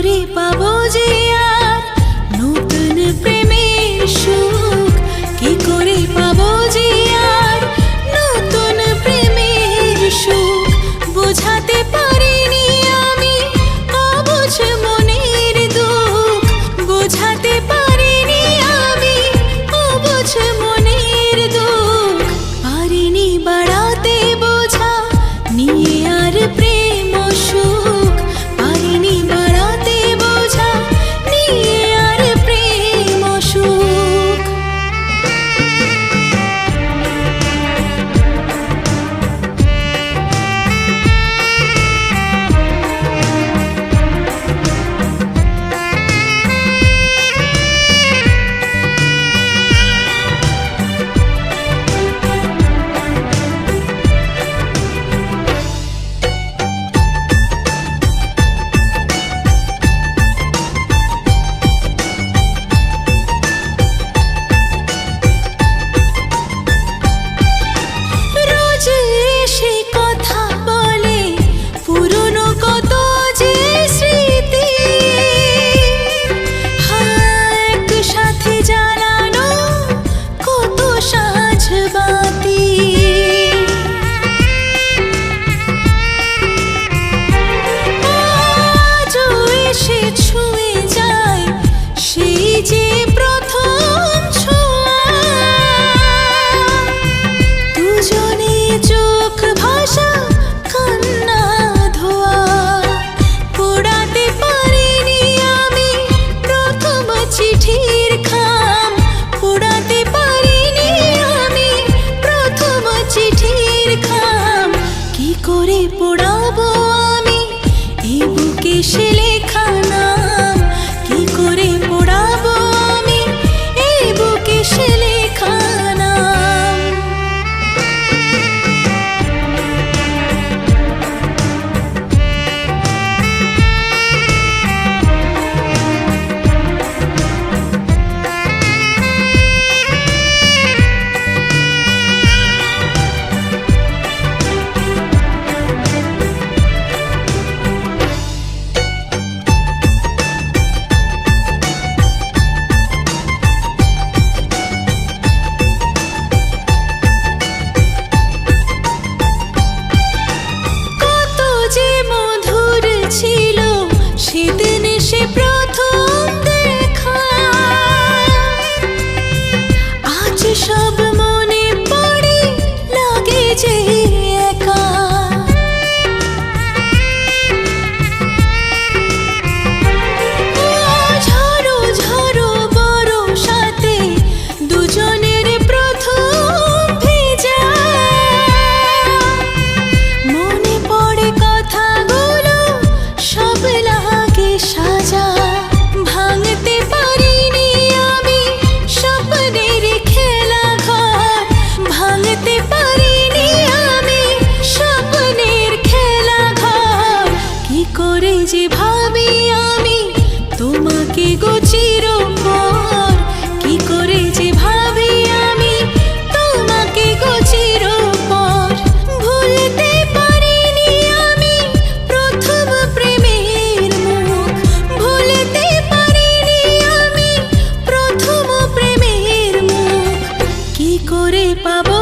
করে পাবো যে আর নতুন প্রেমের সুখ, কি করে পাবো যে আর নতুন প্রেমের সুখ। বোঝাতে পারিনি আমি অবুঝ মনের দুঃখ, বোঝাতে পারিনি আমি অবুঝ মনের দুঃখ। পারিনি বাড়াতে বোঝা নিয়ে আর প্রেম সুখ, পারিনি বাড়াতে বোঝা নিয়ে আর প্রেম সুখ। পোড়াবো আমি এই বুকে সে লেখা নাম, কি করে পোড়াবো আমি এই বুকে সে লেখা নাম। সেদিন সে প্রথম দেখা, আজ সব মনে পড়ে লাগে যে একা। ঝড়ো ঝড়ো বরষাতে দুজনের প্রথম ভেজা, মনে পড়ে কথাগুলো সব লাগে সাজা। ভাঙতে পারিনি আমি স্বপ্নের খেলা ঘর, ভাঙতে পারিনি আমি স্বপ্নের খেলা ঘর। কি করে যে ভাবি আমি তোমাকে গো চিরপর, কি করে যে ভাবি আমি তোমাকে গো চিরপর। ভুলতে পারিনি আমি প্রথম প্রেমের মুখ, ভুলতে পারিনি আমি প্রথম প্রেমের মুখ। কি করে পাবো